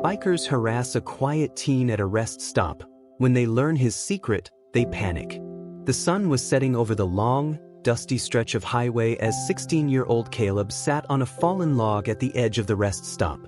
Bikers harass a quiet teen at a rest stop. When they learn his secret, they panic. The sun was setting over the long, dusty stretch of highway as 16-year-old Caleb sat on a fallen log at the edge of the rest stop.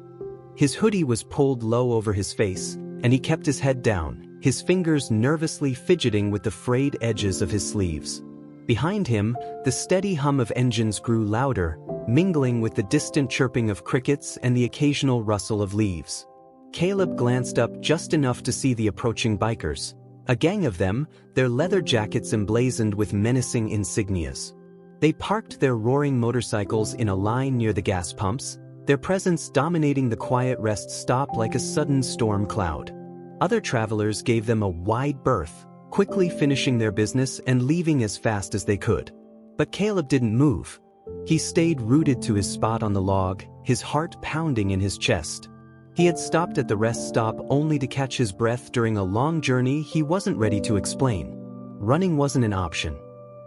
His hoodie was pulled low over his face, and he kept his head down, his fingers nervously fidgeting with the frayed edges of his sleeves. Behind him, the steady hum of engines grew louder, mingling with the distant chirping of crickets and the occasional rustle of leaves. Caleb glanced up just enough to see the approaching bikers. A gang of them, their leather jackets emblazoned with menacing insignias. They parked their roaring motorcycles in a line near the gas pumps, their presence dominating the quiet rest stop like a sudden storm cloud. Other travelers gave them a wide berth, quickly finishing their business and leaving as fast as they could. But Caleb didn't move. He stayed rooted to his spot on the log, his heart pounding in his chest. He had stopped at the rest stop only to catch his breath during a long journey he wasn't ready to explain. Running wasn't an option.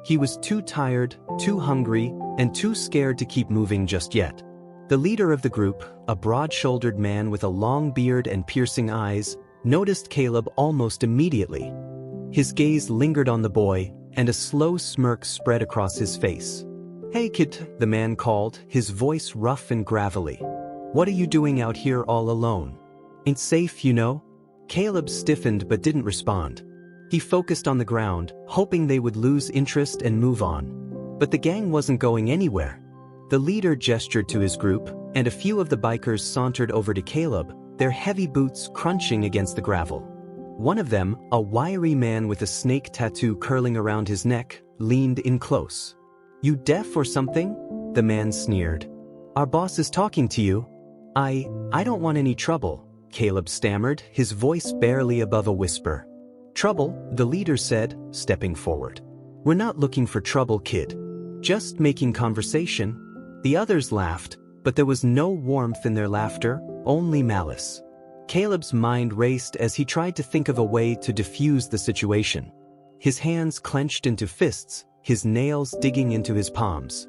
He was too tired, too hungry, and too scared to keep moving just yet. The leader of the group, a broad-shouldered man with a long beard and piercing eyes, noticed Caleb almost immediately. His gaze lingered on the boy, and a slow smirk spread across his face. "Hey kid," the man called, his voice rough and gravelly. "What are you doing out here all alone? Ain't safe, you know?" Caleb stiffened but didn't respond. He focused on the ground, hoping they would lose interest and move on. But the gang wasn't going anywhere. The leader gestured to his group, and a few of the bikers sauntered over to Caleb, their heavy boots crunching against the gravel. One of them, a wiry man with a snake tattoo curling around his neck, leaned in close. "You deaf or something?" the man sneered. "Our boss is talking to you." I don't want any trouble," Caleb stammered, his voice barely above a whisper. "Trouble?" the leader said, stepping forward. "We're not looking for trouble, kid. Just making conversation." The others laughed, but there was no warmth in their laughter, only malice. Caleb's mind raced as he tried to think of a way to defuse the situation. His hands clenched into fists, his nails digging into his palms.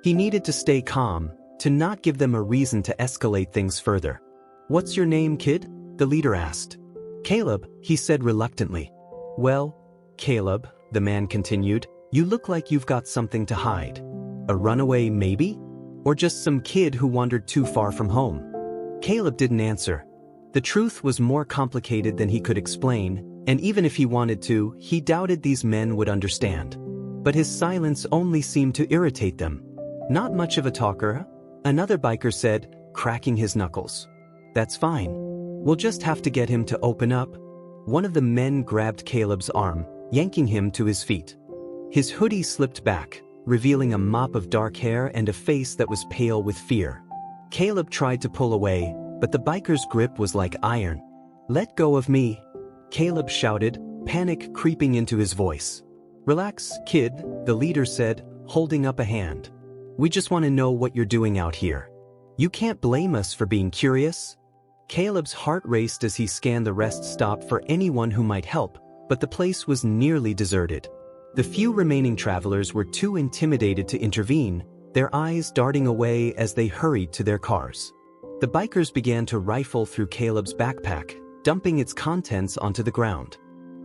He needed to stay calm, to not give them a reason to escalate things further. "What's your name, kid?" the leader asked. "Caleb," he said reluctantly. "Well, Caleb," the man continued, "you look like you've got something to hide. A runaway, maybe? Or just some kid who wandered too far from home?" Caleb didn't answer. The truth was more complicated than he could explain, and even if he wanted to, he doubted these men would understand. But his silence only seemed to irritate them. "Not much of a talker," another biker said, cracking his knuckles. "That's fine. We'll just have to get him to open up." One of the men grabbed Caleb's arm, yanking him to his feet. His hoodie slipped back, revealing a mop of dark hair and a face that was pale with fear. Caleb tried to pull away, but the biker's grip was like iron. "Let go of me," Caleb shouted, panic creeping into his voice. "Relax, kid," the leader said, holding up a hand. "We just want to know what you're doing out here. You can't blame us for being curious." Caleb's heart raced as he scanned the rest stop for anyone who might help, but the place was nearly deserted. The few remaining travelers were too intimidated to intervene, their eyes darting away as they hurried to their cars. The bikers began to rifle through Caleb's backpack, dumping its contents onto the ground.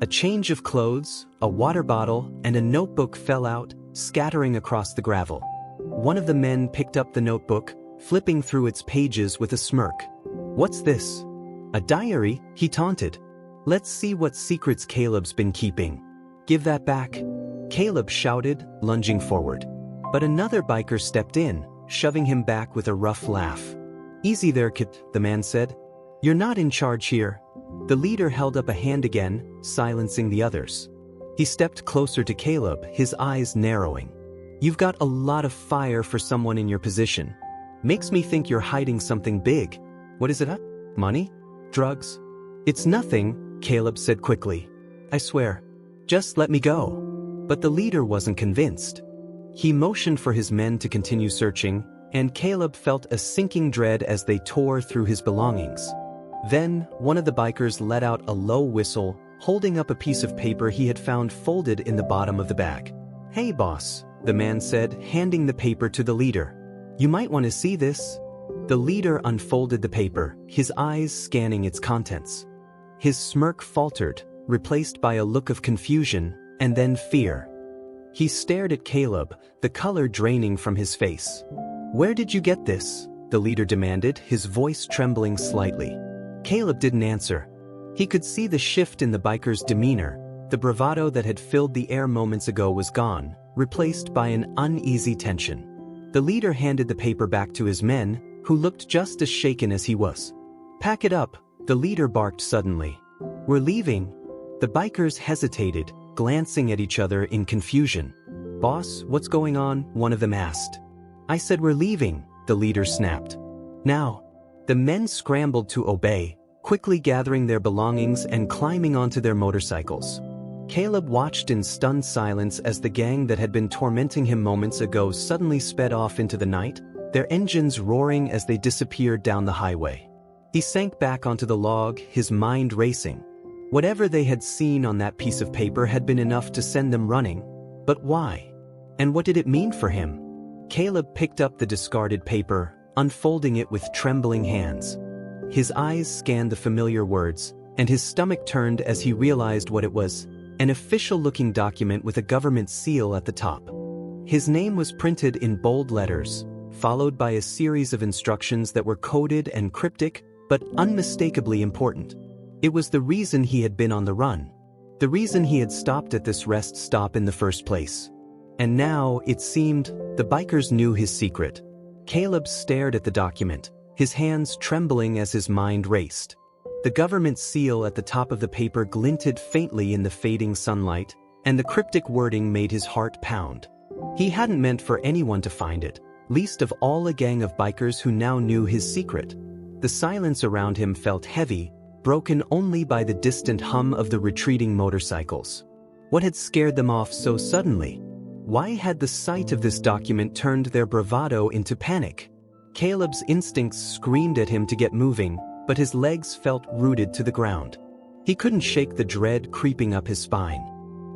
A change of clothes, a water bottle, and a notebook fell out, scattering across the gravel. One of the men picked up the notebook, flipping through its pages with a smirk. "What's this?" "A diary," he taunted. "Let's see what secrets Caleb's been keeping." "Give that back," Caleb shouted, lunging forward. But another biker stepped in, shoving him back with a rough laugh. "Easy there, kid," the man said. "You're not in charge here." The leader held up a hand again, silencing the others. He stepped closer to Caleb, his eyes narrowing. "You've got a lot of fire for someone in your position. Makes me think you're hiding something big. What is it, huh? Money? Drugs?" "It's nothing," Caleb said quickly. "I swear. Just let me go." But the leader wasn't convinced. He motioned for his men to continue searching, and Caleb felt a sinking dread as they tore through his belongings. Then, one of the bikers let out a low whistle, holding up a piece of paper he had found folded in the bottom of the bag. "Hey boss," the man said, handing the paper to the leader. "You might want to see this." The leader unfolded the paper, his eyes scanning its contents. His smirk faltered, replaced by a look of confusion, and then fear. He stared at Caleb, the color draining from his face. "Where did you get this?" the leader demanded, his voice trembling slightly. Caleb didn't answer. He could see the shift in the biker's demeanor. The bravado that had filled the air moments ago was gone, replaced by an uneasy tension. The leader handed the paper back to his men, who looked just as shaken as he was. "Pack it up," the leader barked suddenly. "We're leaving." The bikers hesitated, glancing at each other in confusion. "Boss, what's going on?" one of them asked. "I said we're leaving," the leader snapped. "Now." The men scrambled to obey, quickly gathering their belongings and climbing onto their motorcycles. Caleb watched in stunned silence as the gang that had been tormenting him moments ago suddenly sped off into the night, their engines roaring as they disappeared down the highway. He sank back onto the log, his mind racing. Whatever they had seen on that piece of paper had been enough to send them running. But why? And what did it mean for him? Caleb picked up the discarded paper, unfolding it with trembling hands. His eyes scanned the familiar words, and his stomach turned as he realized what it was: an official-looking document with a government seal at the top. His name was printed in bold letters, followed by a series of instructions that were coded and cryptic, but unmistakably important. It was the reason he had been on the run. The reason he had stopped at this rest stop in the first place. And now, it seemed, the bikers knew his secret. Caleb stared at the document, his hands trembling as his mind raced. The government seal at the top of the paper glinted faintly in the fading sunlight, and the cryptic wording made his heart pound. He hadn't meant for anyone to find it, least of all a gang of bikers who now knew his secret. The silence around him felt heavy, broken only by the distant hum of the retreating motorcycles. What had scared them off so suddenly? Why had the sight of this document turned their bravado into panic? Caleb's instincts screamed at him to get moving, but his legs felt rooted to the ground. He couldn't shake the dread creeping up his spine.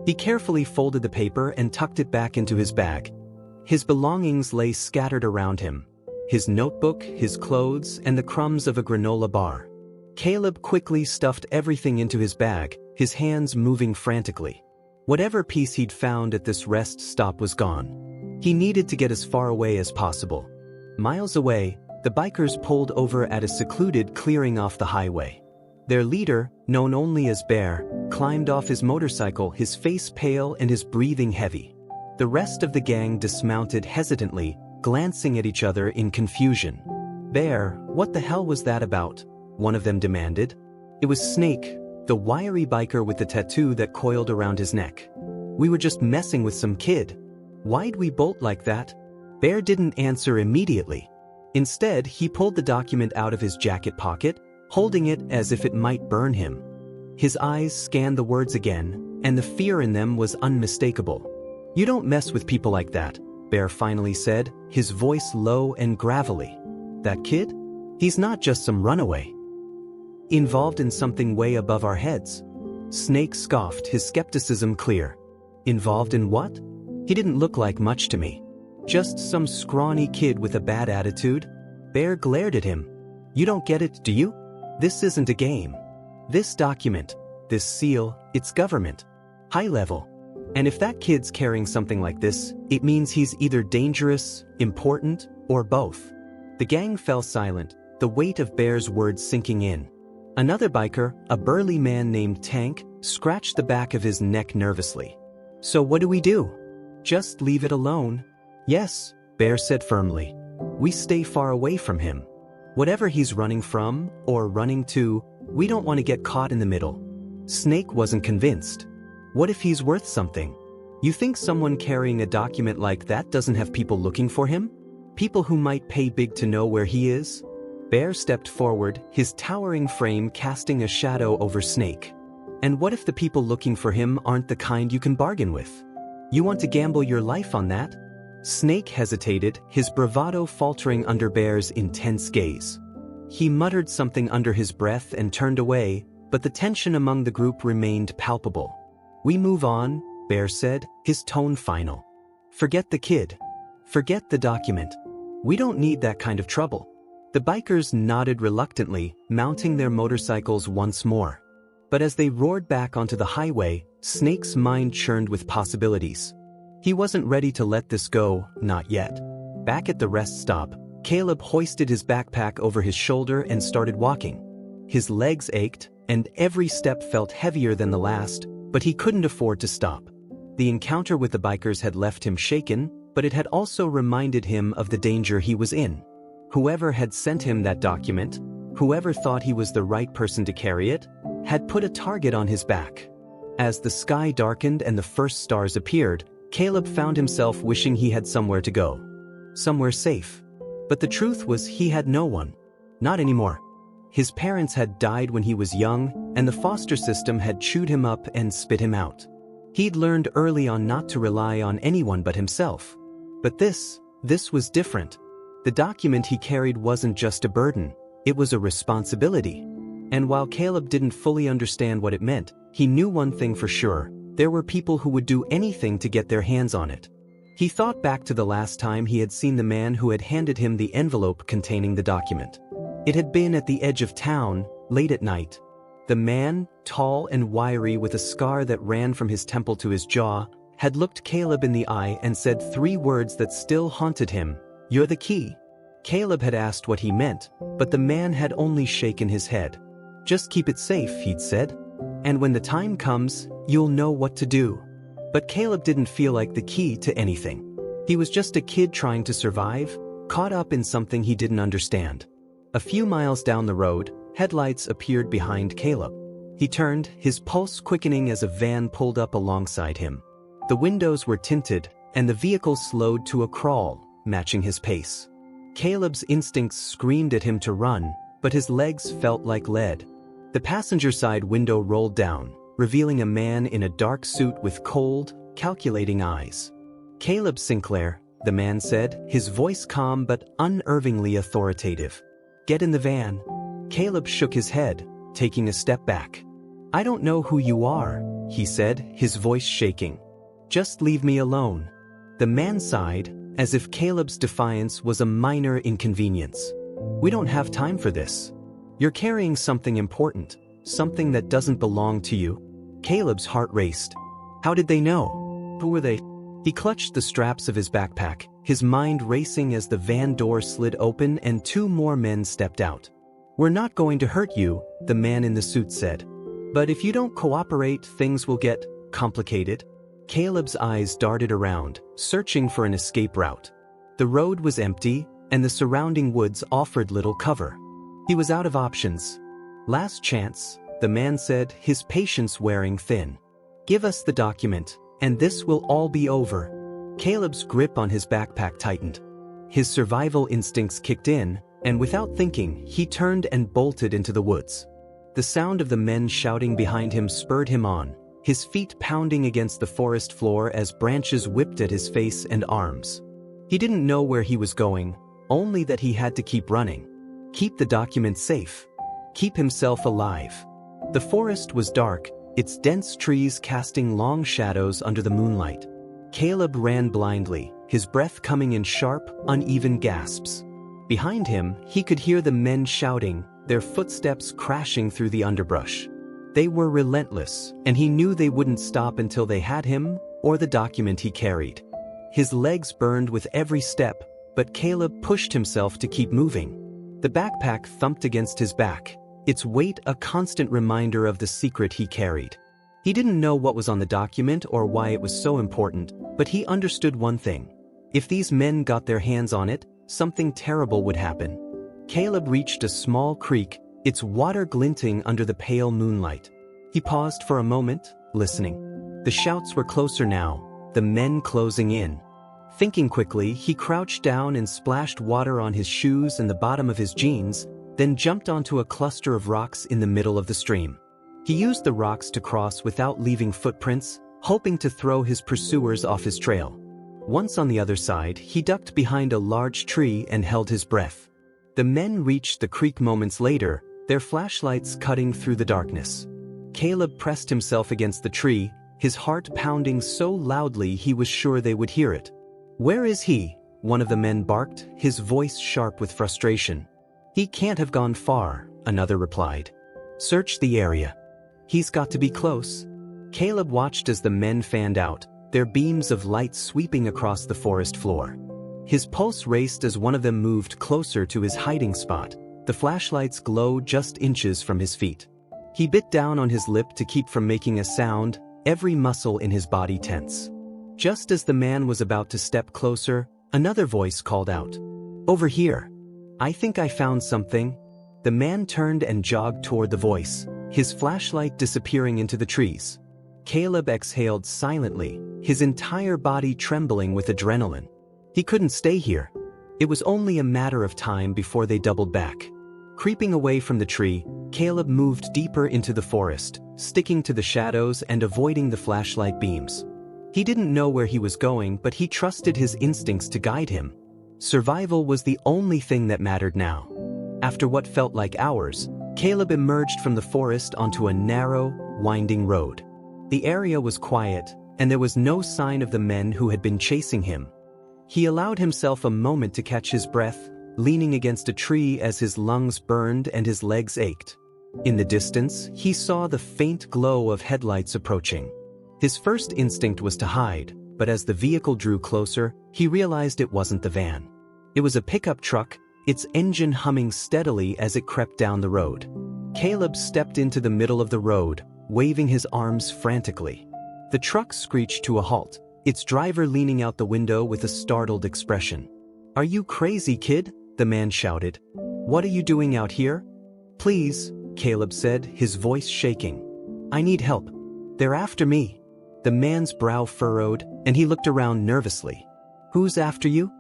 He carefully folded the paper and tucked it back into his bag. His belongings lay scattered around him: his notebook, his clothes, and the crumbs of a granola bar. Caleb quickly stuffed everything into his bag, his hands moving frantically. Whatever piece he'd found at this rest stop was gone. He needed to get as far away as possible. Miles away, the bikers pulled over at a secluded clearing off the highway. Their leader, known only as Bear, climbed off his motorcycle, his face pale and his breathing heavy. The rest of the gang dismounted hesitantly, glancing at each other in confusion. "Bear, what the hell was that about?" one of them demanded. It was Snake, the wiry biker with the tattoo that coiled around his neck. "We were just messing with some kid. Why'd we bolt like that?" Bear didn't answer immediately. Instead, he pulled the document out of his jacket pocket, holding it as if it might burn him. His eyes scanned the words again, and the fear in them was unmistakable. "You don't mess with people like that," Bear finally said, his voice low and gravelly. "That kid? He's not just some runaway. Involved in something way above our heads." Snake scoffed, his skepticism clear. "Involved in what? He didn't look like much to me. Just some scrawny kid with a bad attitude." Bear glared at him. "You don't get it, do you? This isn't a game. This document, this seal, it's government. High level. And if that kid's carrying something like this, it means he's either dangerous, important, or both." The gang fell silent, the weight of Bear's words sinking in. Another biker, a burly man named Tank, scratched the back of his neck nervously. "So what do we do? Just leave it alone?" "Yes," Bear said firmly. "We stay far away from him. Whatever he's running from, or running to, we don't want to get caught in the middle." Snake wasn't convinced. "What if he's worth something? You think someone carrying a document like that doesn't have people looking for him? People who might pay big to know where he is?" Bear stepped forward, his towering frame casting a shadow over Snake. "And what if the people looking for him aren't the kind you can bargain with? You want to gamble your life on that?" Snake hesitated, his bravado faltering under Bear's intense gaze. He muttered something under his breath and turned away, but the tension among the group remained palpable. "We move on," Bear said, his tone final. "Forget the kid. Forget the document. We don't need that kind of trouble." The bikers nodded reluctantly, mounting their motorcycles once more. But as they roared back onto the highway, Snake's mind churned with possibilities. He wasn't ready to let this go, not yet. Back at the rest stop, Caleb hoisted his backpack over his shoulder and started walking. His legs ached, and every step felt heavier than the last, but he couldn't afford to stop. The encounter with the bikers had left him shaken, but it had also reminded him of the danger he was in. Whoever had sent him that document, whoever thought he was the right person to carry it, had put a target on his back. As the sky darkened and the first stars appeared, Caleb found himself wishing he had somewhere to go. Somewhere safe. But the truth was he had no one. Not anymore. His parents had died when he was young, and the foster system had chewed him up and spit him out. He'd learned early on not to rely on anyone but himself. But this was different. The document he carried wasn't just a burden, it was a responsibility. And while Caleb didn't fully understand what it meant, he knew one thing for sure: there were people who would do anything to get their hands on it. He thought back to the last time he had seen the man who had handed him the envelope containing the document. It had been at the edge of town, late at night. The man, tall and wiry with a scar that ran from his temple to his jaw, had looked Caleb in the eye and said 3 words that still haunted him: "You're the key." Caleb had asked what he meant, but the man had only shaken his head. "Just keep it safe," he'd said. "And when the time comes, you'll know what to do." But Caleb didn't feel like the key to anything. He was just a kid trying to survive, caught up in something he didn't understand. A few miles down the road, headlights appeared behind Caleb. He turned, his pulse quickening as a van pulled up alongside him. The windows were tinted, and the vehicle slowed to a crawl, matching his pace. Caleb's instincts screamed at him to run, but his legs felt like lead. The passenger side window rolled down, revealing a man in a dark suit with cold, calculating eyes. "Caleb Sinclair," the man said, his voice calm but unnervingly authoritative. "Get in the van." Caleb shook his head, taking a step back. "I don't know who you are," he said, his voice shaking. "Just leave me alone." The man sighed, as if Caleb's defiance was a minor inconvenience. "We don't have time for this. You're carrying something important, something that doesn't belong to you." Caleb's heart raced. How did they know? Who were they? He clutched the straps of his backpack, his mind racing as the van door slid open and 2 more men stepped out. "We're not going to hurt you," the man in the suit said. "But if you don't cooperate, things will get complicated." Caleb's eyes darted around, searching for an escape route. The road was empty, and the surrounding woods offered little cover. He was out of options. "Last chance," the man said, his patience wearing thin. "Give us the document, and this will all be over." Caleb's grip on his backpack tightened. His survival instincts kicked in, and without thinking, he turned and bolted into the woods. The sound of the men shouting behind him spurred him on, his feet pounding against the forest floor as branches whipped at his face and arms. He didn't know where he was going, only that he had to keep running. Keep the document safe. Keep himself alive. The forest was dark, its dense trees casting long shadows under the moonlight. Caleb ran blindly, his breath coming in sharp, uneven gasps. Behind him, he could hear the men shouting, their footsteps crashing through the underbrush. They were relentless, and he knew they wouldn't stop until they had him, or the document he carried. His legs burned with every step, but Caleb pushed himself to keep moving. The backpack thumped against his back, its weight a constant reminder of the secret he carried. He didn't know what was on the document or why it was so important, but he understood one thing. If these men got their hands on it, something terrible would happen. Caleb reached a small creek, its water glinting under the pale moonlight. He paused for a moment, listening. The shouts were closer now, the men closing in. Thinking quickly, he crouched down and splashed water on his shoes and the bottom of his jeans, then jumped onto a cluster of rocks in the middle of the stream. He used the rocks to cross without leaving footprints, hoping to throw his pursuers off his trail. Once on the other side, he ducked behind a large tree and held his breath. The men reached the creek moments later, their flashlights cutting through the darkness. Caleb pressed himself against the tree, his heart pounding so loudly he was sure they would hear it. "Where is he?" one of the men barked, his voice sharp with frustration. He can't have gone far, another replied. Search the area. He's got to be close. Caleb watched as the men fanned out, their beams of light sweeping across the forest floor. His pulse raced as one of them moved closer to his hiding spot, the flashlight's glow just inches from his feet. He bit down on his lip to keep from making a sound, every muscle in his body tense. Just as the man was about to step closer, another voice called out. Over here. I think I found something. The man turned and jogged toward the voice, his flashlight disappearing into the trees. Caleb exhaled silently, his entire body trembling with adrenaline. He couldn't stay here. It was only a matter of time before they doubled back. Creeping away from the tree, Caleb moved deeper into the forest, sticking to the shadows and avoiding the flashlight beams. He didn't know where he was going, but he trusted his instincts to guide him. Survival was the only thing that mattered now. After what felt like hours, Caleb emerged from the forest onto a narrow, winding road. The area was quiet, and there was no sign of the men who had been chasing him. He allowed himself a moment to catch his breath, leaning against a tree as his lungs burned and his legs ached. In the distance, he saw the faint glow of headlights approaching. His first instinct was to hide, but as the vehicle drew closer, he realized it wasn't the van. It was a pickup truck, its engine humming steadily as it crept down the road. Caleb stepped into the middle of the road, waving his arms frantically. The truck screeched to a halt, its driver leaning out the window with a startled expression. "Are you crazy, kid?" the man shouted. "What are you doing out here?" "Please," Caleb said, his voice shaking. "I need help. They're after me." The man's brow furrowed, and he looked around nervously. "Who's after you?"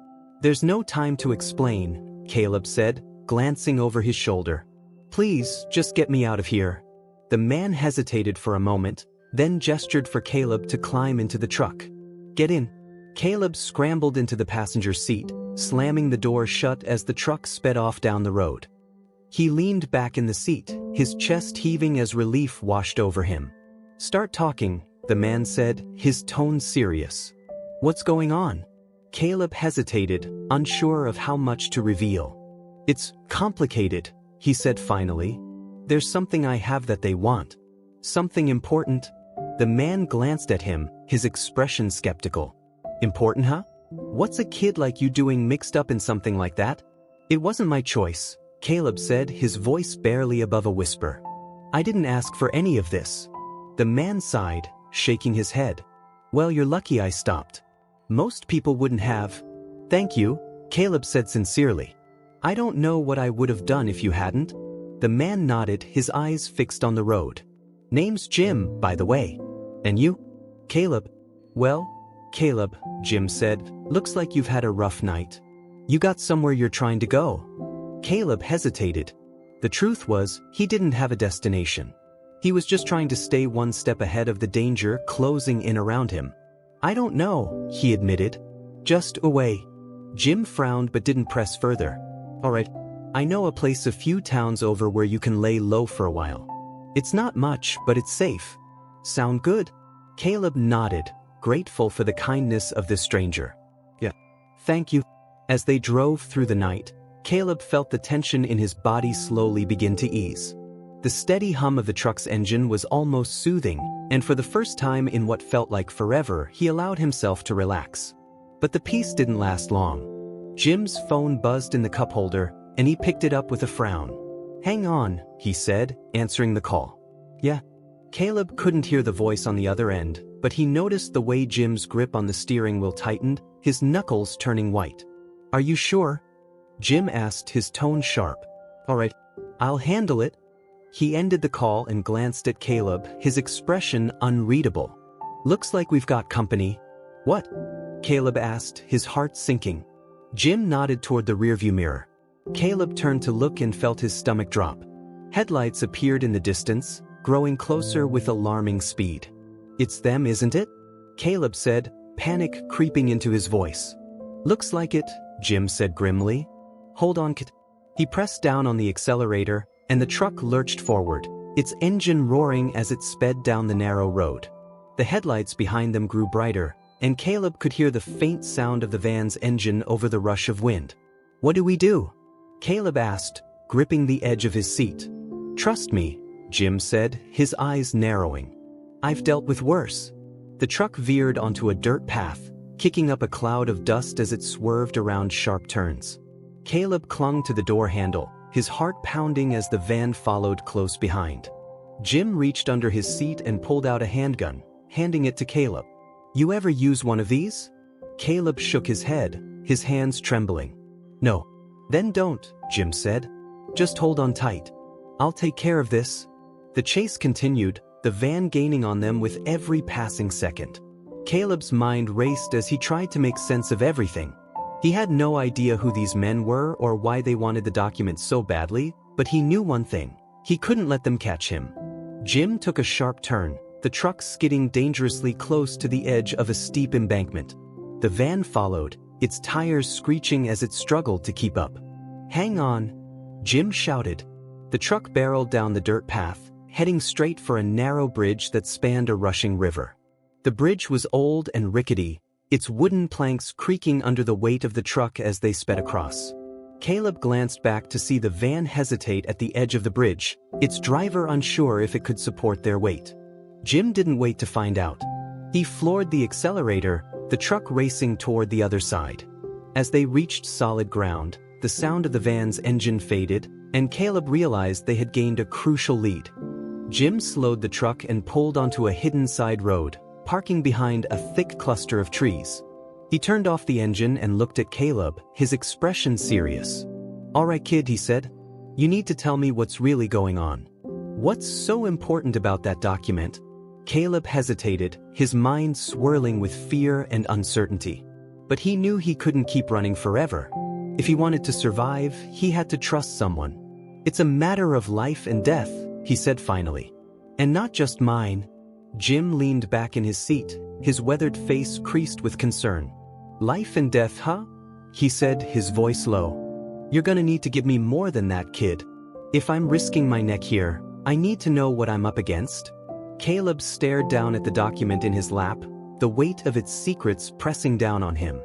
"There's no time to explain," Caleb said, glancing over his shoulder. "Please, just get me out of here." The man hesitated for a moment, then gestured for Caleb to climb into the truck. "Get in." Caleb scrambled into the passenger seat, slamming the door shut as the truck sped off down the road. He leaned back in the seat, his chest heaving as relief washed over him. "Start talking," the man said, his tone serious. "What's going on?" Caleb hesitated, unsure of how much to reveal. "It's complicated," he said finally. "There's something I have that they want. Something important." The man glanced at him, his expression skeptical. "Important, huh? What's a kid like you doing mixed up in something like that?" "It wasn't my choice," Caleb said, his voice barely above a whisper. "I didn't ask for any of this." The man sighed, shaking his head. "Well, you're lucky I stopped. Most people wouldn't have." "Thank you," Caleb said sincerely. "I don't know what I would have done if you hadn't." The man nodded, his eyes fixed on the road. "Name's Jim, by the way. And you?" "Caleb." "Well, Caleb," Jim said, "looks like you've had a rough night. You got somewhere you're trying to go." Caleb hesitated. The truth was, he didn't have a destination. He was just trying to stay one step ahead of the danger closing in around him. "I don't know," he admitted. "Just away." Jim frowned but didn't press further. "All right, I know a place a few towns over where you can lay low for a while. It's not much, but it's safe. Sound good?" Caleb nodded, grateful for the kindness of this stranger. "Yeah, thank you." As they drove through the night, Caleb felt the tension in his body slowly begin to ease. The steady hum of the truck's engine was almost soothing, and for the first time in what felt like forever, he allowed himself to relax. But the peace didn't last long. Jim's phone buzzed in the cup holder, and he picked it up with a frown. "Hang on," he said, answering the call. "Yeah." Caleb couldn't hear the voice on the other end, but he noticed the way Jim's grip on the steering wheel tightened, his knuckles turning white. "Are you sure?" Jim asked, his tone sharp. "All right, I'll handle it." He ended the call and glanced at Caleb, his expression unreadable. "Looks like we've got company." "What?" Caleb asked, his heart sinking. Jim nodded toward the rearview mirror. Caleb turned to look and felt his stomach drop. Headlights appeared in the distance, growing closer with alarming speed. "It's them, isn't it?" Caleb said, panic creeping into his voice. "Looks like it," Jim said grimly. "Hold on, kid." He pressed down on the accelerator, and the truck lurched forward, its engine roaring as it sped down the narrow road. The headlights behind them grew brighter, and Caleb could hear the faint sound of the van's engine over the rush of wind. "What do we do?" Caleb asked, gripping the edge of his seat. "Trust me," Jim said, his eyes narrowing. "I've dealt with worse." The truck veered onto a dirt path, kicking up a cloud of dust as it swerved around sharp turns. Caleb clung to the door handle, his heart pounding as the van followed close behind. Jim reached under his seat and pulled out a handgun, handing it to Caleb. "You ever use one of these?" Caleb shook his head, his hands trembling. "No." "Then don't," Jim said. "Just hold on tight. I'll take care of this." The chase continued, the van gaining on them with every passing second. Caleb's mind raced as he tried to make sense of everything. He had no idea who these men were or why they wanted the document so badly, but he knew one thing: he couldn't let them catch him. Jim took a sharp turn, the truck skidding dangerously close to the edge of a steep embankment. The van followed, its tires screeching as it struggled to keep up. "Hang on," Jim shouted. The truck barreled down the dirt path, heading straight for a narrow bridge that spanned a rushing river. The bridge was old and rickety, its wooden planks creaking under the weight of the truck as they sped across. Caleb glanced back to see the van hesitate at the edge of the bridge, its driver unsure if it could support their weight. Jim didn't wait to find out. He floored the accelerator, the truck racing toward the other side. As they reached solid ground, the sound of the van's engine faded, and Caleb realized they had gained a crucial lead. Jim slowed the truck and pulled onto a hidden side road, parking behind a thick cluster of trees. He turned off the engine and looked at Caleb, his expression serious. "All right, kid," he said. "You need to tell me what's really going on. What's so important about that document?" Caleb hesitated, his mind swirling with fear and uncertainty. But he knew he couldn't keep running forever. If he wanted to survive, he had to trust someone. "It's a matter of life and death," he said finally. "And not just mine." Jim leaned back in his seat, his weathered face creased with concern. "Life and death, huh?" he said, his voice low. "You're gonna need to give me more than that, kid. If I'm risking my neck here, I need to know what I'm up against." Caleb stared down at the document in his lap, the weight of its secrets pressing down on him.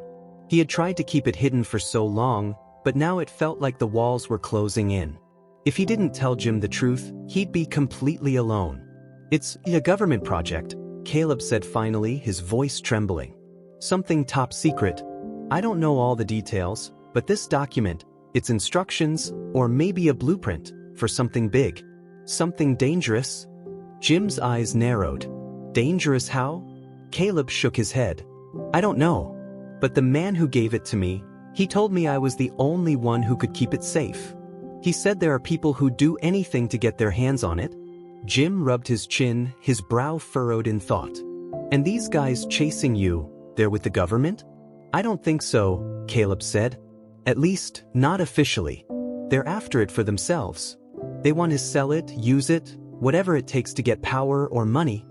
He had tried to keep it hidden for so long, but now it felt like the walls were closing in. If he didn't tell Jim the truth, he'd be completely alone. "It's a government project," Caleb said finally, his voice trembling. "Something top secret. I don't know all the details, but this document, its instructions, or maybe a blueprint, for something big. Something dangerous." Jim's eyes narrowed. "Dangerous how?" Caleb shook his head. "I don't know. But the man who gave it to me, he told me I was the only one who could keep it safe. He said there are people who'd do anything to get their hands on it." Jim rubbed his chin, his brow furrowed in thought. "And these guys chasing you, they're with the government?" "I don't think so," Caleb said. "At least, not officially. They're after it for themselves. They want to sell it, use it, whatever it takes to get power or money."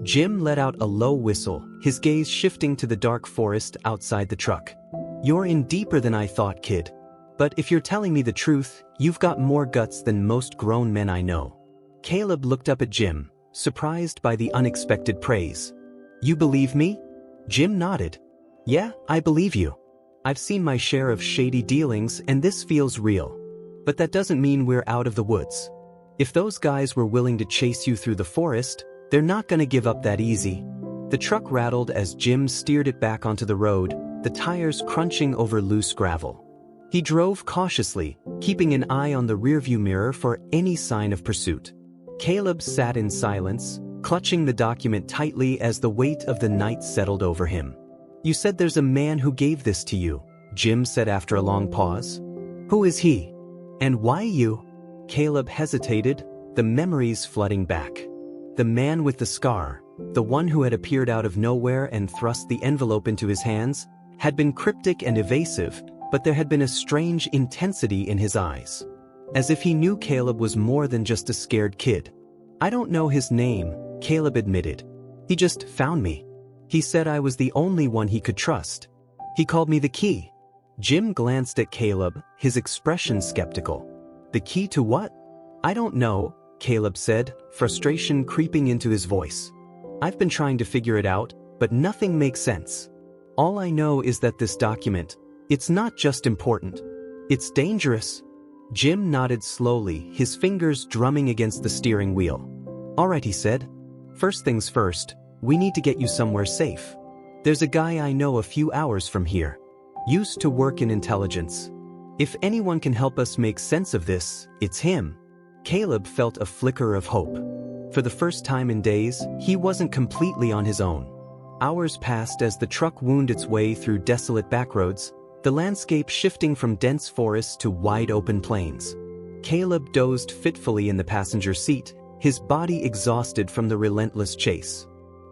Jim let out a low whistle, his gaze shifting to the dark forest outside the truck. "You're in deeper than I thought, kid. But if you're telling me the truth, you've got more guts than most grown men I know." Caleb looked up at Jim, surprised by the unexpected praise. "You believe me?" Jim nodded. "Yeah, I believe you. I've seen my share of shady dealings and this feels real. But that doesn't mean we're out of the woods. If those guys were willing to chase you through the forest, they're not gonna give up that easy." The truck rattled as Jim steered it back onto the road, the tires crunching over loose gravel. He drove cautiously, keeping an eye on the rearview mirror for any sign of pursuit. Caleb sat in silence, clutching the document tightly as the weight of the night settled over him. "You said there's a man who gave this to you," Jim said after a long pause. "Who is he? And why you?" Caleb hesitated, the memories flooding back. The man with the scar, the one who had appeared out of nowhere and thrust the envelope into his hands, had been cryptic and evasive, but there had been a strange intensity in his eyes. As if he knew Caleb was more than just a scared kid. "I don't know his name," Caleb admitted. "He just found me. He said I was the only one he could trust. He called me the key." Jim glanced at Caleb, his expression skeptical. "The key to what?" "I don't know," Caleb said, frustration creeping into his voice. "I've been trying to figure it out, but nothing makes sense. All I know is that this document, it's not just important. It's dangerous." Jim nodded slowly, his fingers drumming against the steering wheel. "All right," he said. "First things first, we need to get you somewhere safe. There's a guy I know a few hours from here. Used to work in intelligence. If anyone can help us make sense of this, it's him." Caleb felt a flicker of hope. For the first time in days, he wasn't completely on his own. Hours passed as the truck wound its way through desolate backroads, the landscape shifting from dense forests to wide-open plains. Caleb dozed fitfully in the passenger seat, his body exhausted from the relentless chase.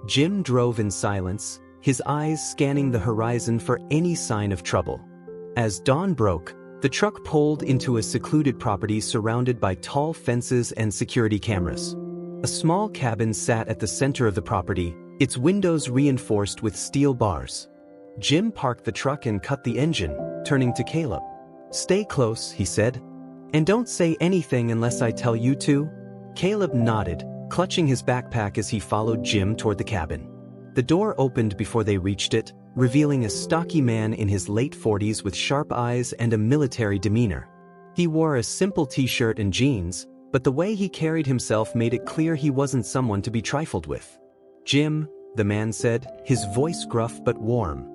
Jim drove in silence, his eyes scanning the horizon for any sign of trouble. As dawn broke, the truck pulled into a secluded property surrounded by tall fences and security cameras. A small cabin sat at the center of the property, its windows reinforced with steel bars. Jim parked the truck and cut the engine, turning to Caleb. "Stay close," he said. "And don't say anything unless I tell you to." Caleb nodded, clutching his backpack as he followed Jim toward the cabin. The door opened before they reached it, revealing a stocky man in his late 40s with sharp eyes and a military demeanor. He wore a simple t-shirt and jeans, but the way he carried himself made it clear he wasn't someone to be trifled with. "Jim," the man said, his voice gruff but warm.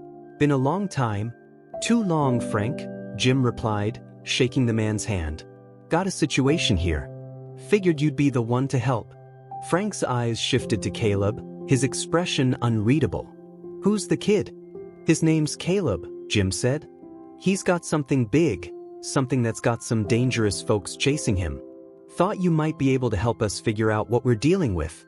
"Been a long time." "Too long, Frank," Jim replied, shaking the man's hand. "Got a situation here. Figured you'd be the one to help." Frank's eyes shifted to Caleb, his expression unreadable. "Who's the kid?" "His name's Caleb," Jim said. "He's got something big, something that's got some dangerous folks chasing him. Thought you might be able to help us figure out what we're dealing with."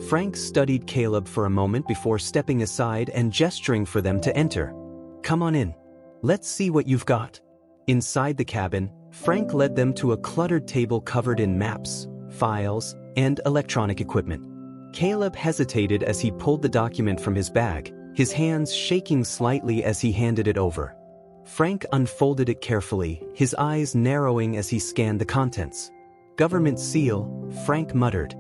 Frank studied Caleb for a moment before stepping aside and gesturing for them to enter. "Come on in. Let's see what you've got." Inside the cabin, Frank led them to a cluttered table covered in maps, files, and electronic equipment. Caleb hesitated as he pulled the document from his bag, his hands shaking slightly as he handed it over. Frank unfolded it carefully, his eyes narrowing as he scanned the contents. "Government seal," Frank muttered.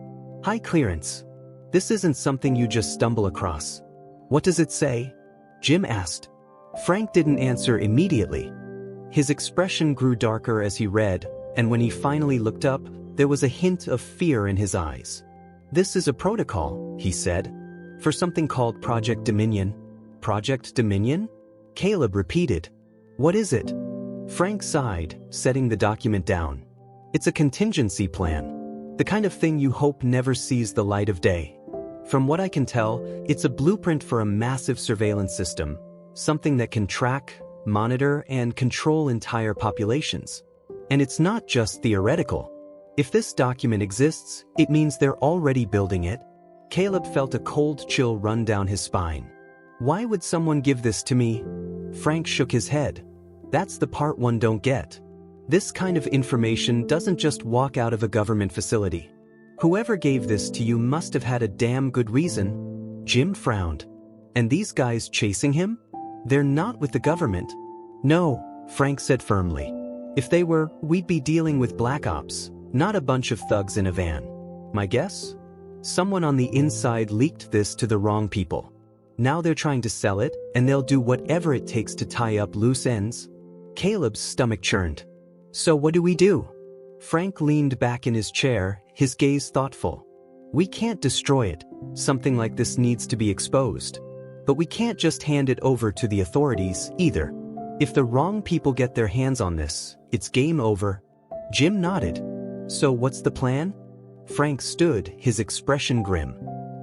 "High clearance. This isn't something you just stumble across." "What does it say?" Jim asked. Frank didn't answer immediately. His expression grew darker as he read, and when he finally looked up, there was a hint of fear in his eyes. "This is a protocol," he said, "for something called Project Dominion." "Project Dominion?" Caleb repeated. "What is it?" Frank sighed, setting the document down. "It's a contingency plan. The kind of thing you hope never sees the light of day. From what I can tell, it's a blueprint for a massive surveillance system, something that can track, monitor, and control entire populations. And it's not just theoretical. If this document exists, it means they're already building it." Caleb felt a cold chill run down his spine. "Why would someone give this to me?" Frank shook his head. "That's the part one don't get. This kind of information doesn't just walk out of a government facility. Whoever gave this to you must have had a damn good reason." Jim frowned. "And these guys chasing him? They're not with the government." "No," Frank said firmly. "If they were, we'd be dealing with black ops, not a bunch of thugs in a van. My guess? Someone on the inside leaked this to the wrong people. Now they're trying to sell it, and they'll do whatever it takes to tie up loose ends." Caleb's stomach churned. "So what do we do?" Frank leaned back in his chair, his gaze thoughtful. "We can't destroy it. Something like this needs to be exposed. But we can't just hand it over to the authorities, either. If the wrong people get their hands on this, it's game over." Jim nodded. "So what's the plan?" Frank stood, his expression grim.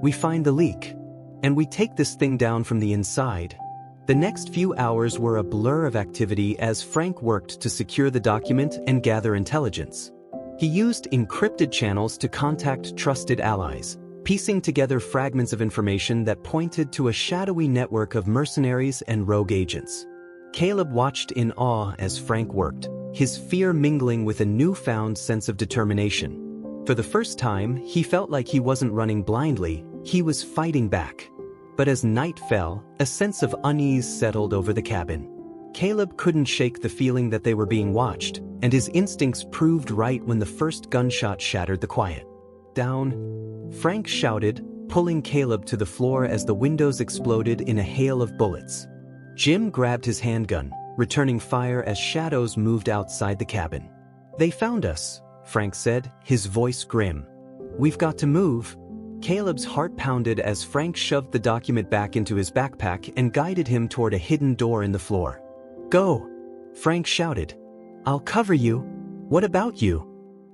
"We find the leak. And we take this thing down from the inside." The next few hours were a blur of activity as Frank worked to secure the document and gather intelligence. He used encrypted channels to contact trusted allies, piecing together fragments of information that pointed to a shadowy network of mercenaries and rogue agents. Caleb watched in awe as Frank worked, his fear mingling with a newfound sense of determination. For the first time, he felt like he wasn't running blindly, he was fighting back. But as night fell, a sense of unease settled over the cabin. Caleb couldn't shake the feeling that they were being watched, and his instincts proved right when the first gunshot shattered the quiet. "Down!" Frank shouted, pulling Caleb to the floor as the windows exploded in a hail of bullets. Jim grabbed his handgun, returning fire as shadows moved outside the cabin. They found us, Frank said, his voice grim. We've got to move. Caleb's heart pounded as Frank shoved the document back into his backpack and guided him toward a hidden door in the floor. Go! Frank shouted. I'll cover you. What about you?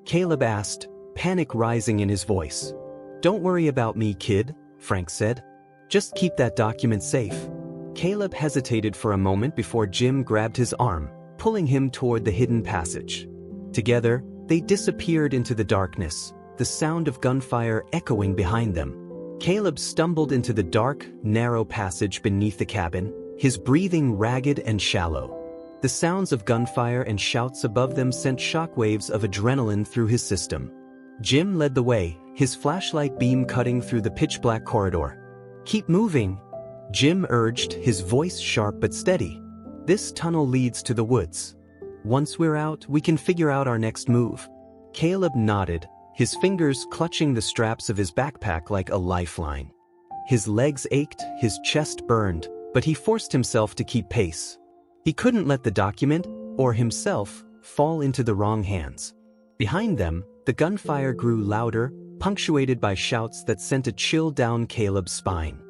Caleb asked, panic rising in his voice. Don't worry about me, kid, Frank said. Just keep that document safe. Caleb hesitated for a moment before Jim grabbed his arm, pulling him toward the hidden passage. Together, they disappeared into the darkness, the sound of gunfire echoing behind them. Caleb stumbled into the dark, narrow passage beneath the cabin, his breathing ragged and shallow. The sounds of gunfire and shouts above them sent shockwaves of adrenaline through his system. Jim led the way, his flashlight beam cutting through the pitch-black corridor. Keep moving, Jim urged, his voice sharp but steady. This tunnel leads to the woods. Once we're out, we can figure out our next move. Caleb nodded, his fingers clutching the straps of his backpack like a lifeline. His legs ached, his chest burned, but he forced himself to keep pace. He couldn't let the document, or himself, fall into the wrong hands. Behind them, the gunfire grew louder, punctuated by shouts that sent a chill down Caleb's spine.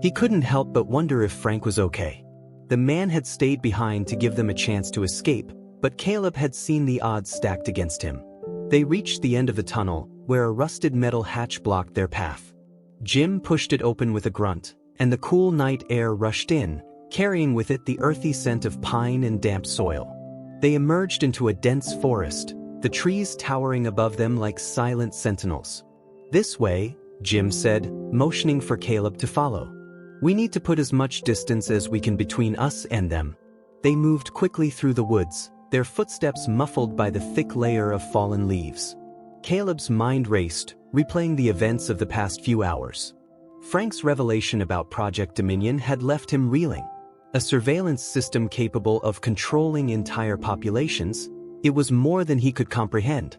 He couldn't help but wonder if Frank was okay. The man had stayed behind to give them a chance to escape, but Caleb had seen the odds stacked against him. They reached the end of the tunnel, where a rusted metal hatch blocked their path. Jim pushed it open with a grunt, and the cool night air rushed in, carrying with it the earthy scent of pine and damp soil. They emerged into a dense forest, the trees towering above them like silent sentinels. This way, Jim said, motioning for Caleb to follow. We need to put as much distance as we can between us and them. They moved quickly through the woods, their footsteps muffled by the thick layer of fallen leaves. Caleb's mind raced, replaying the events of the past few hours. Frank's revelation about Project Dominion had left him reeling. A surveillance system capable of controlling entire populations, it was more than he could comprehend.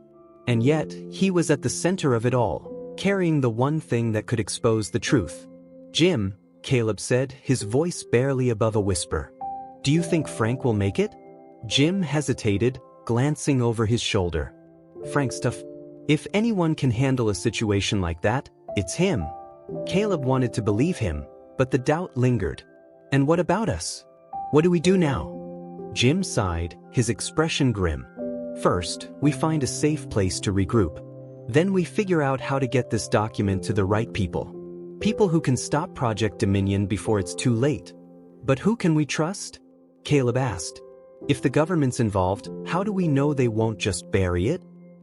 And yet, he was at the center of it all, carrying the one thing that could expose the truth. Jim, Caleb said, his voice barely above a whisper. Do you think Frank will make it? Jim hesitated, glancing over his shoulder. Frank's tough. If anyone can handle a situation like that, it's him. Caleb wanted to believe him, but the doubt lingered. And what about us? What do we do now? Jim sighed, his expression grim. First, we find a safe place to regroup. Then we figure out how to get this document to the right people. People who can stop Project Dominion before it's too late. But who can we trust? Caleb asked. If the government's involved, how do we know they won't just bury it?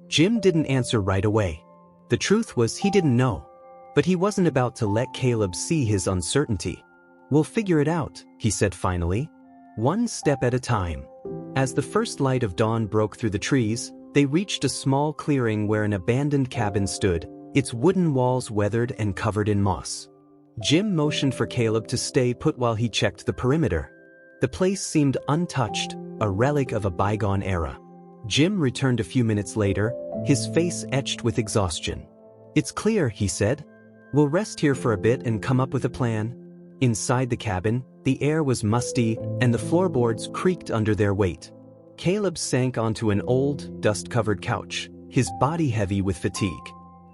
Jim didn't answer right away. The truth was he didn't know. But he wasn't about to let Caleb see his uncertainty. We'll figure it out, he said finally. One step at a time. As the first light of dawn broke through the trees, they reached a small clearing where an abandoned cabin stood, its wooden walls weathered and covered in moss. Jim motioned for Caleb to stay put while he checked the perimeter. The place seemed untouched, a relic of a bygone era. Jim returned a few minutes later, his face etched with exhaustion. It's clear, he said. We'll rest here for a bit and come up with a plan. Inside the cabin, the air was musty and the floorboards creaked under their weight. Caleb sank onto an old, dust-covered couch, his body heavy with fatigue.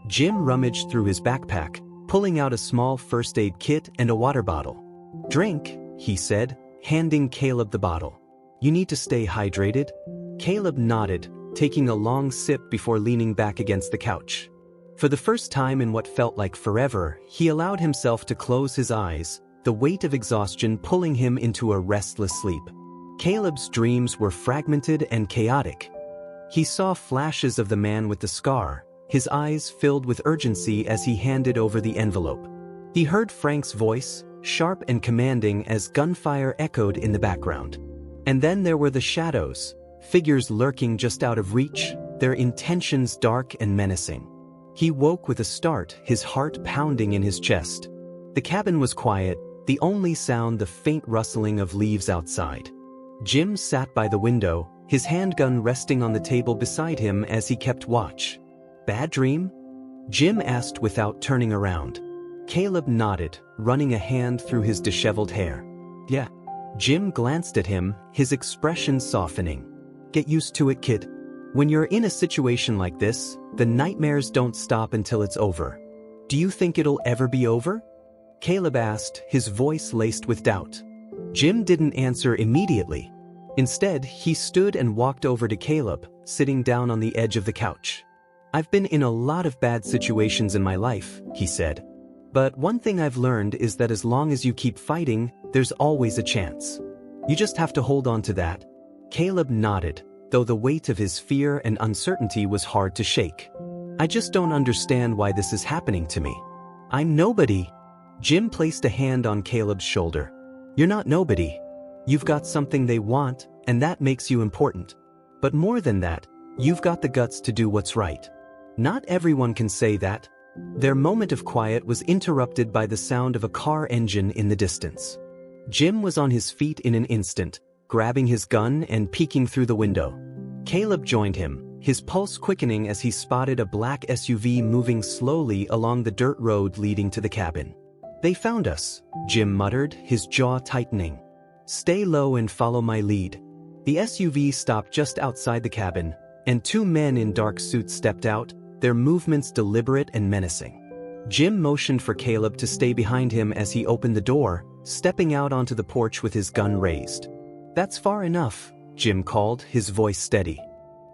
Jim rummaged through his backpack, pulling out a small first aid kit and a water bottle. Drink, he said, handing Caleb the bottle. You need to stay hydrated? Caleb nodded, taking a long sip before leaning back against the couch. For the first time in what felt like forever, he allowed himself to close his eyes, the weight of exhaustion pulling him into a restless sleep. Caleb's dreams were fragmented and chaotic. He saw flashes of the man with the scar, his eyes filled with urgency as he handed over the envelope. He heard Frank's voice, sharp and commanding as gunfire echoed in the background. And then there were the shadows, figures lurking just out of reach, their intentions dark and menacing. He woke with a start, his heart pounding in his chest. The cabin was quiet, the only sound the faint rustling of leaves outside. Jim sat by the window, his handgun resting on the table beside him as he kept watch. Bad dream? Jim asked without turning around. Caleb nodded, running a hand through his disheveled hair. Yeah. Jim glanced at him, his expression softening. Get used to it, kid. When you're in a situation like this, the nightmares don't stop until it's over. Do you think it'll ever be over? Caleb asked, his voice laced with doubt. Jim didn't answer immediately. Instead, he stood and walked over to Caleb, sitting down on the edge of the couch. I've been in a lot of bad situations in my life, he said. But one thing I've learned is that as long as you keep fighting, there's always a chance. You just have to hold on to that. Caleb nodded, though the weight of his fear and uncertainty was hard to shake. I just don't understand why this is happening to me. I'm nobody. Jim placed a hand on Caleb's shoulder. You're not nobody. You've got something they want, and that makes you important. But more than that, you've got the guts to do what's right. Not everyone can say that. Their moment of quiet was interrupted by the sound of a car engine in the distance. Jim was on his feet in an instant, grabbing his gun and peeking through the window. Caleb joined him, his pulse quickening as he spotted a black SUV moving slowly along the dirt road leading to the cabin. They found us, Jim muttered, his jaw tightening. Stay low and follow my lead. The SUV stopped just outside the cabin, and two men in dark suits stepped out, their movements deliberate and menacing. Jim motioned for Caleb to stay behind him as he opened the door, stepping out onto the porch with his gun raised. That's far enough, Jim called, his voice steady.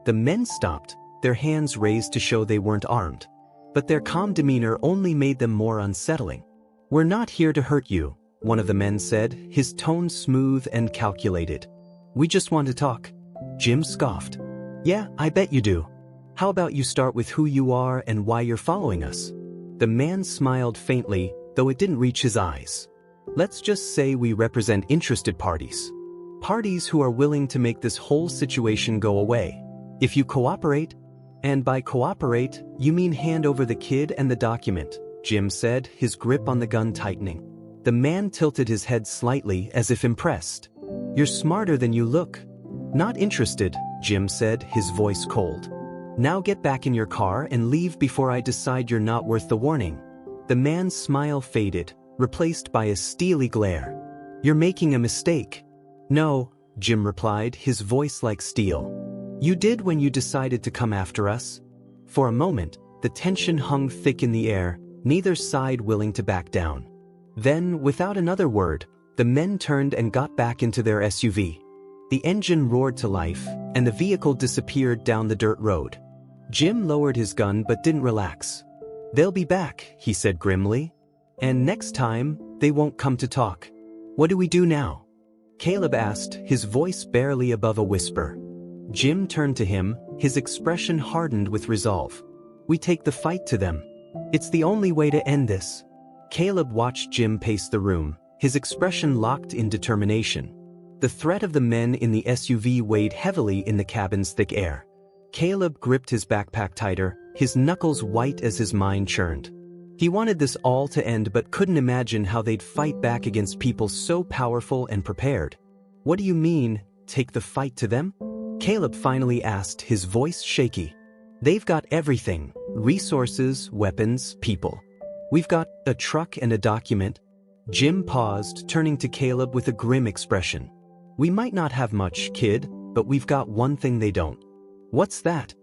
The men stopped, their hands raised to show they weren't armed. But their calm demeanor only made them more unsettling. We're not here to hurt you, one of the men said, his tone smooth and calculated. We just want to talk. Jim scoffed. Yeah, I bet you do. How about you start with who you are and why you're following us? The man smiled faintly, though it didn't reach his eyes. Let's just say we represent interested parties. Parties who are willing to make this whole situation go away. If you cooperate, and by cooperate, you mean hand over the kid and the document, Jim said, his grip on the gun tightening. The man tilted his head slightly as if impressed. You're smarter than you look. Not interested, Jim said, his voice cold. Now get back in your car and leave before I decide you're not worth the warning. The man's smile faded, replaced by a steely glare. You're making a mistake. No, Jim replied, his voice like steel. You did when you decided to come after us. For a moment, the tension hung thick in the air, neither side willing to back down. Then, without another word, the men turned and got back into their SUV. The engine roared to life, and the vehicle disappeared down the dirt road. Jim lowered his gun but didn't relax. They'll be back, he said grimly. And next time, they won't come to talk. What do we do now? Caleb asked, his voice barely above a whisper. Jim turned to him, his expression hardened with resolve. We take the fight to them. It's the only way to end this. Caleb watched Jim pace the room, his expression locked in determination. The threat of the men in the SUV weighed heavily in the cabin's thick air. Caleb gripped his backpack tighter, his knuckles white as his mind churned. He wanted this all to end but couldn't imagine how they'd fight back against people so powerful and prepared. What do you mean, take the fight to them? Caleb finally asked, his voice shaky. They've got everything, resources, weapons, people. We've got a truck and a document. Jim paused, turning to Caleb with a grim expression. We might not have much, kid, but we've got one thing they don't. What's that?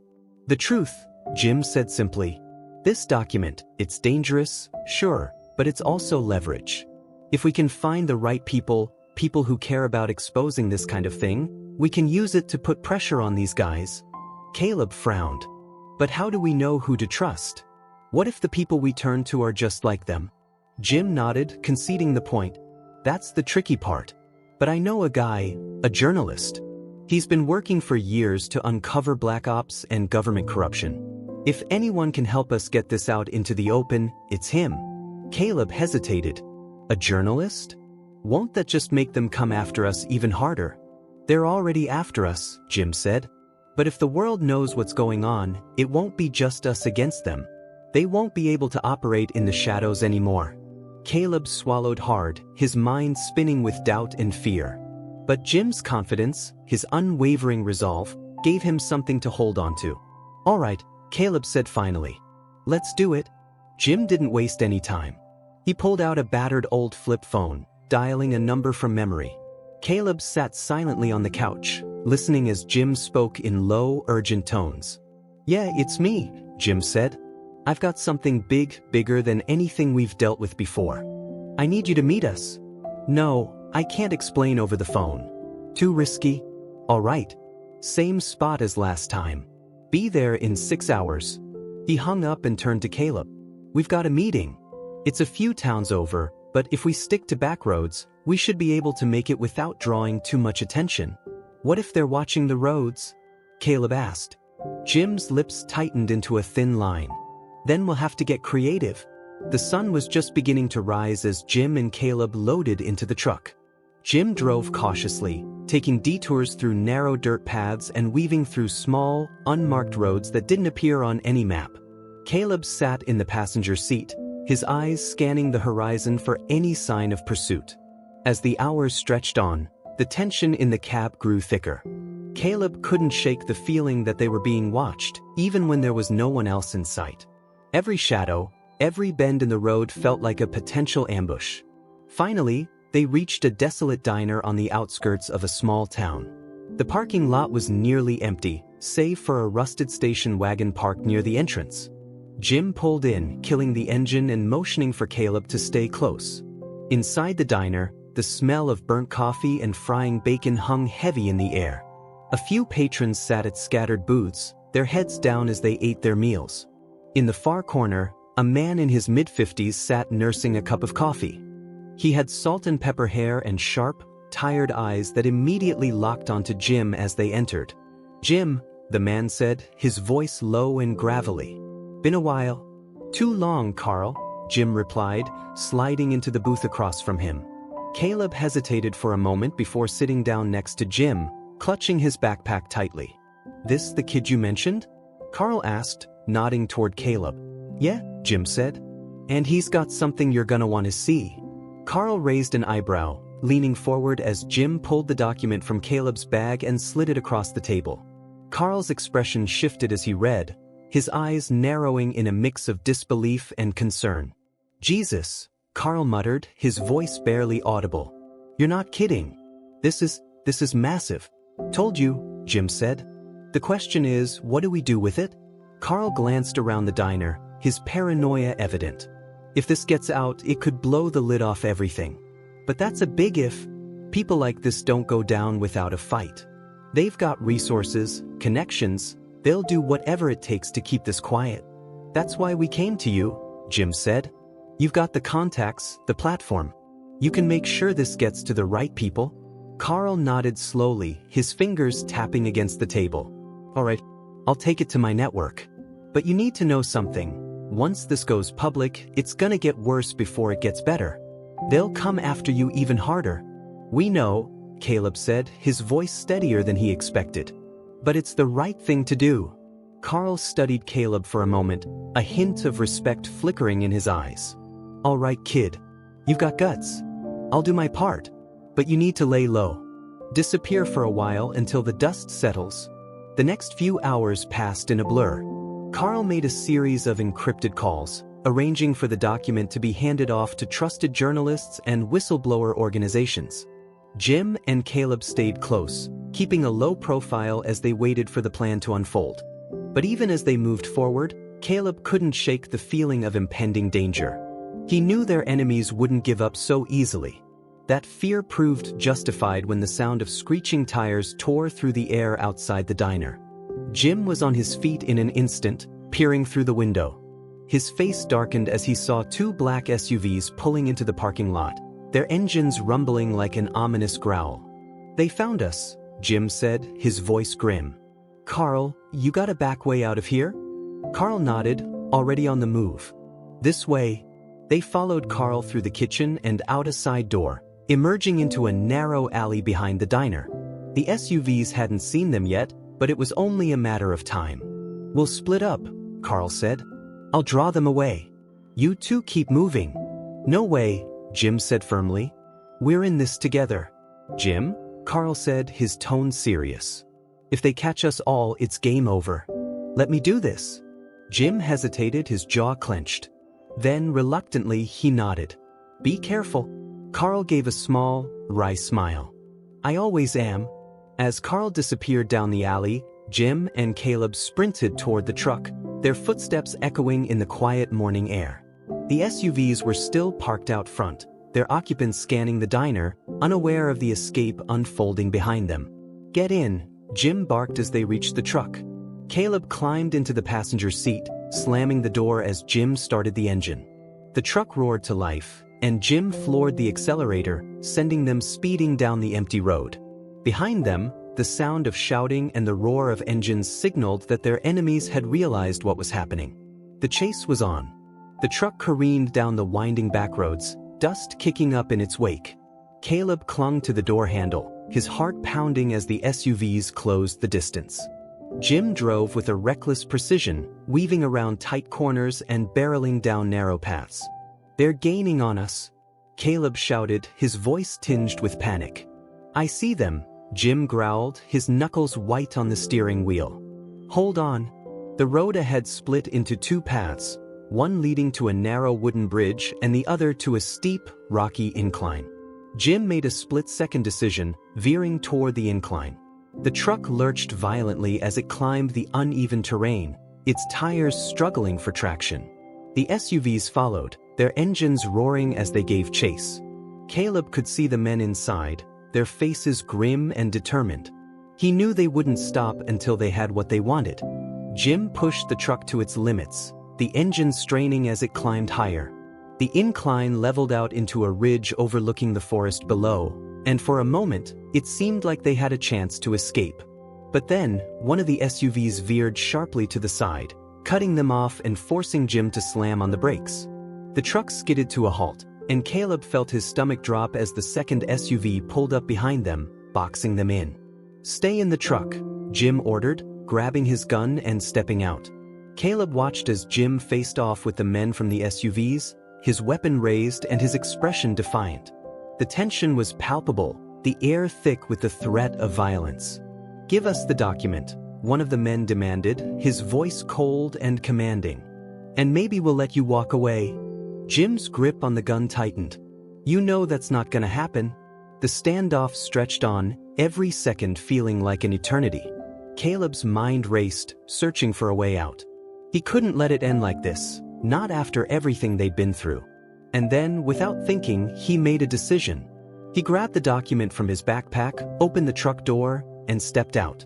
The truth, Jim said simply. This document, it's dangerous, sure, but it's also leverage. If we can find the right people who care about exposing this kind of thing, we can use it to put pressure on these guys. Caleb frowned. But how do we know who to trust? What if the people we turn to are just like them? Jim nodded, conceding the point. That's the tricky part. But I know a guy, a journalist. He's been working for years to uncover black ops and government corruption. If anyone can help us get this out into the open, it's him. Caleb hesitated. A journalist? Won't that just make them come after us even harder? They're already after us, Jim said. But if the world knows what's going on, it won't be just us against them. They won't be able to operate in the shadows anymore. Caleb swallowed hard, his mind spinning with doubt and fear. But Jim's confidence, his unwavering resolve, gave him something to hold on to. All right, Caleb said finally. Let's do it. Jim didn't waste any time. He pulled out a battered old flip phone, dialing a number from memory. Caleb sat silently on the couch, listening as Jim spoke in low, urgent tones. "Yeah, it's me," Jim said. "I've got something bigger than anything we've dealt with before. I need you to meet us." "No, I can't explain over the phone. Too risky." "All right. Same spot as last time. Be there in 6 hours." He hung up and turned to Caleb. "We've got a meeting. It's a few towns over, but if we stick to back roads, we should be able to make it without drawing too much attention." "What if they're watching the roads?" Caleb asked. Jim's lips tightened into a thin line. "Then we'll have to get creative." The sun was just beginning to rise as Jim and Caleb loaded into the truck. Jim drove cautiously, taking detours through narrow dirt paths and weaving through small, unmarked roads that didn't appear on any map. Caleb sat in the passenger seat, his eyes scanning the horizon for any sign of pursuit. As the hours stretched on, the tension in the cab grew thicker. Caleb couldn't shake the feeling that they were being watched, even when there was no one else in sight. Every shadow, every bend in the road felt like a potential ambush. Finally, they reached a desolate diner on the outskirts of a small town. The parking lot was nearly empty, save for a rusted station wagon parked near the entrance. Jim pulled in, killing the engine and motioning for Caleb to stay close. Inside the diner, the smell of burnt coffee and frying bacon hung heavy in the air. A few patrons sat at scattered booths, their heads down as they ate their meals. In the far corner, a man in his mid-50s sat nursing a cup of coffee. He had salt and pepper hair and sharp, tired eyes that immediately locked onto Jim as they entered. "Jim," the man said, his voice low and gravelly. "Been a while." "Too long, Carl," Jim replied, sliding into the booth across from him. Caleb hesitated for a moment before sitting down next to Jim, clutching his backpack tightly. "This the kid you mentioned?" Carl asked, nodding toward Caleb. "Yeah," Jim said. "And he's got something you're gonna want to see." Carl raised an eyebrow, leaning forward as Jim pulled the document from Caleb's bag and slid it across the table. Carl's expression shifted as he read, his eyes narrowing in a mix of disbelief and concern. "Jesus," Carl muttered, his voice barely audible. "You're not kidding. This is massive." "Told you," Jim said. "The question is, what do we do with it?" Carl glanced around the diner, his paranoia evident. "If this gets out, it could blow the lid off everything. But that's a big if. People like this don't go down without a fight. They've got resources, connections, they'll do whatever it takes to keep this quiet. That's why we came to you," Jim said. "You've got the contacts, the platform. You can make sure this gets to the right people." Carl nodded slowly, his fingers tapping against the table. "All right, I'll take it to my network. But you need to know something. Once this goes public, it's gonna get worse before it gets better. They'll come after you even harder." "We know," Caleb said, his voice steadier than he expected. "But it's the right thing to do." Carl studied Caleb for a moment, a hint of respect flickering in his eyes. "All right, kid. You've got guts. I'll do my part. But you need to lay low. Disappear for a while until the dust settles." The next few hours passed in a blur. Carl made a series of encrypted calls, arranging for the document to be handed off to trusted journalists and whistleblower organizations. Jim and Caleb stayed close, keeping a low profile as they waited for the plan to unfold. But even as they moved forward, Caleb couldn't shake the feeling of impending danger. He knew their enemies wouldn't give up so easily. That fear proved justified when the sound of screeching tires tore through the air outside the diner. Jim was on his feet in an instant, peering through the window. His face darkened as he saw two black SUVs pulling into the parking lot, their engines rumbling like an ominous growl. "They found us," Jim said, his voice grim. "Carl, you got a back way out of here?" Carl nodded, already on the move. "This way." They followed Carl through the kitchen and out a side door, emerging into a narrow alley behind the diner. The SUVs hadn't seen them yet, but it was only a matter of time. "We'll split up," Carl said. "I'll draw them away. You two keep moving." "No way," Jim said firmly. "We're in this together." "Jim?" Carl said, his tone serious. "If they catch us all, it's game over. Let me do this." Jim hesitated, his jaw clenched. Then, reluctantly, he nodded. "Be careful." Carl gave a small, wry smile. "I always am." As Carl disappeared down the alley, Jim and Caleb sprinted toward the truck, their footsteps echoing in the quiet morning air. The SUVs were still parked out front, their occupants scanning the diner, unaware of the escape unfolding behind them. "Get in," Jim barked as they reached the truck. Caleb climbed into the passenger seat, slamming the door as Jim started the engine. The truck roared to life, and Jim floored the accelerator, sending them speeding down the empty road. Behind them, the sound of shouting and the roar of engines signaled that their enemies had realized what was happening. The chase was on. The truck careened down the winding back roads, dust kicking up in its wake. Caleb clung to the door handle, his heart pounding as the SUVs closed the distance. Jim drove with a reckless precision, weaving around tight corners and barreling down narrow paths. "They're gaining on us," Caleb shouted, his voice tinged with panic. "I see them," Jim growled, his knuckles white on the steering wheel. "Hold on." The road ahead split into two paths, one leading to a narrow wooden bridge and the other to a steep, rocky incline. Jim made a split-second decision, veering toward the incline. The truck lurched violently as it climbed the uneven terrain, its tires struggling for traction. The SUVs followed, their engines roaring as they gave chase. Caleb could see the men inside, their faces grim and determined. He knew they wouldn't stop until they had what they wanted. Jim pushed the truck to its limits, the engine straining as it climbed higher. The incline leveled out into a ridge overlooking the forest below, and for a moment, it seemed like they had a chance to escape. But then, one of the SUVs veered sharply to the side, cutting them off and forcing Jim to slam on the brakes. The truck skidded to a halt, and Caleb felt his stomach drop as the second SUV pulled up behind them, boxing them in. "Stay in the truck," Jim ordered, grabbing his gun and stepping out. Caleb watched as Jim faced off with the men from the SUVs, his weapon raised and his expression defiant. The tension was palpable, the air thick with the threat of violence. "Give us the document," one of the men demanded, his voice cold and commanding. "And maybe we'll let you walk away." Jim's grip on the gun tightened. "You know that's not gonna happen." The standoff stretched on, every second feeling like an eternity. Caleb's mind raced, searching for a way out. He couldn't let it end like this, not after everything they'd been through. And then, without thinking, he made a decision. He grabbed the document from his backpack, opened the truck door, and stepped out.